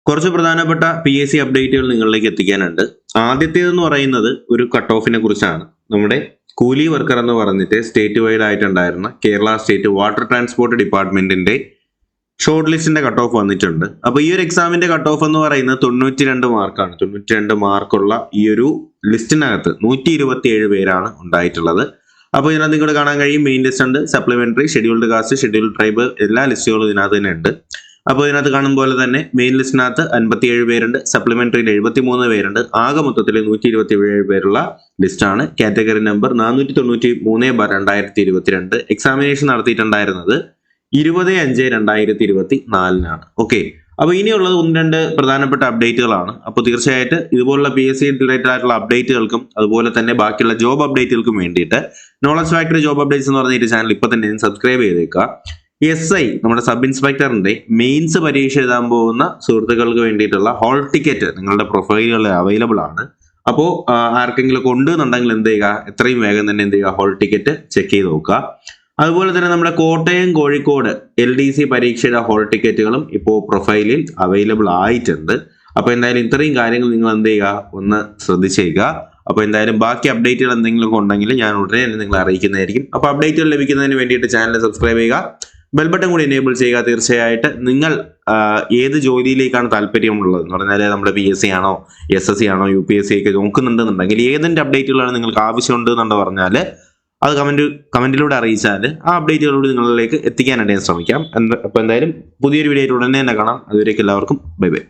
കുറച്ച് പ്രധാനപ്പെട്ട PSC അപ്ഡേറ്റുകൾ നിങ്ങളിലേക്ക് എത്തിക്കാനുണ്ട്. ആദ്യത്തേതെന്ന് പറയുന്നത് ഒരു കട്ട് ഓഫിനെ കുറിച്ചാണ്. നമ്മുടെ കൂലി വർക്കർ എന്ന് പറഞ്ഞിട്ട് സ്റ്റേറ്റ് വൈഡ് ആയിട്ടുണ്ടായിരുന്ന കേരള സ്റ്റേറ്റ് വാട്ടർ ട്രാൻസ്പോർട്ട് ഡിപ്പാർട്ട്മെന്റിന്റെ ഷോർട്ട് ലിസ്റ്റിന്റെ കട്ട് ഓഫ് വന്നിട്ടുണ്ട്. അപ്പൊ ഈ ഒരു എക്സാമിന്റെ കട്ട് ഓഫ് എന്ന് പറയുന്നത് 92 മാർക്കാണ്. 92 മാർക്കുള്ള ഈ ഒരു ലിസ്റ്റിനകത്ത് 127 പേരാണ് ഉണ്ടായിട്ടുള്ളത്. അപ്പോൾ ഇതിനകത്ത് നിങ്ങൾക്ക് കാണാൻ കഴിയും മെയിൻ ലിസ്റ്റ് ഉണ്ട്, supplementary, scheduled caste, scheduled tribe, എല്ലാ ലിസ്റ്റുകളും ഇതിനകത്ത് തന്നെ ഉണ്ട്. അപ്പോൾ ഇതിനകത്ത് കാണും പോലെ തന്നെ മെയിൻ ലിസ്റ്റിനകത്ത് 57 പേരുണ്ട്, സപ്ലിമെന്ററിയിൽ 73 പേരുണ്ട്. ആകെ മൊത്തത്തിൽ 127 പേരുള്ള ലിസ്റ്റാണ്. Category number 493/2022. എക്സാമിനേഷൻ നടത്തിയിട്ടുണ്ടായിരുന്നത് 20/5/2024 ഓക്കെ. അപ്പോൾ ഇനിയുള്ളത് 1-2 പ്രധാനപ്പെട്ട അപ്ഡേറ്റുകളാണ്. അപ്പോൾ തീർച്ചയായിട്ടും ഇതുപോലുള്ള PSC റിലേറ്റഡ് ആയിട്ടുള്ള അപ്ഡേറ്റുകൾക്കും അതുപോലെ തന്നെ ബാക്കിയുള്ള ജോബ് അപ്ഡേറ്റുകൾക്കും വേണ്ടിയിട്ട് നോളജ് ഫാക്ടറി ജോബ് അപ്ഡേറ്റ്സ് എന്ന് പറഞ്ഞ ചാനൽ ഇപ്പോൾ തന്നെ സബ്സ്ക്രൈബ് ചെയ്തേക്കുക. SI നമ്മുടെ സബ് ഇൻസ്പെക്ടറിന്റെ മെയിൻസ് പരീക്ഷ എഴുതാൻ പോകുന്ന സുഹൃത്തുക്കൾക്ക് വേണ്ടിയിട്ടുള്ള ഹോൾ ടിക്കറ്റ് നിങ്ങളുടെ പ്രൊഫൈലുകളിൽ അവൈലബിൾ ആണ്. അപ്പോൾ ആർക്കെങ്കിലും ഉണ്ടെന്നുണ്ടെങ്കിൽ എന്ത് ചെയ്യുക, എത്രയും വേഗം തന്നെ എന്ത് ചെയ്യുക, ഹോൾ ടിക്കറ്റ് ചെക്ക് ചെയ്ത് നോക്കുക. അതുപോലെ തന്നെ നമ്മുടെ കോട്ടയം കോഴിക്കോട് LDC പരീക്ഷയുടെ ഹോൾ ടിക്കറ്റുകളും ഇപ്പോൾ പ്രൊഫൈലിൽ അവൈലബിൾ ആയിട്ടുണ്ട്. അപ്പോൾ എന്തായാലും ഇത്രയും കാര്യങ്ങൾ നിങ്ങൾ എന്ത് ചെയ്യുക, ഒന്ന് ശ്രദ്ധിച്ചേക്കുക. അപ്പോൾ എന്തായാലും ബാക്കി അപ്ഡേറ്റുകൾ എന്തെങ്കിലും ഉണ്ടെങ്കിൽ ഞാൻ ഉടനെ തന്നെ നിങ്ങളെ അറിയിക്കുന്നതായിരിക്കും. അപ്പോൾ അപ്ഡേറ്റുകൾ ലഭിക്കുന്നതിന് വേണ്ടിയിട്ട് ചാനൽ സബ്സ്ക്രൈബ് ചെയ്യുക, ബെൽ ബട്ടൺ കൂടി എനേബിൾ ചെയ്യുക. തീർച്ചയായിട്ടും നിങ്ങൾ ഏത് ജോലിയിലേക്കാണ് താല്പര്യമുള്ളത് എന്ന് പറഞ്ഞാൽ നമ്മുടെ PSC ആണോ, SSC ആണോ, UPSC ഒക്കെ നോക്കുന്നുണ്ടെന്നുണ്ടെങ്കിൽ ഏതിൻ്റെ അപ്ഡേറ്റുകളാണ് നിങ്ങൾക്ക് ആവശ്യമുണ്ടെന്നുണ്ടോ പറഞ്ഞാൽ അത് കമന്റിലൂടെ അറിയിച്ചാൽ ആ അപ്ഡേറ്റുകളോട് നിങ്ങളിലേക്ക് എത്തിക്കാനായിട്ട് ഞാൻ ശ്രമിക്കാം. അപ്പോൾ എന്തായാലും പുതിയൊരു വീഡിയോ ഉടനെ തന്നെ കാണാം. അതുവരേക്കും എല്ലാവർക്കും ബൈ ബൈ.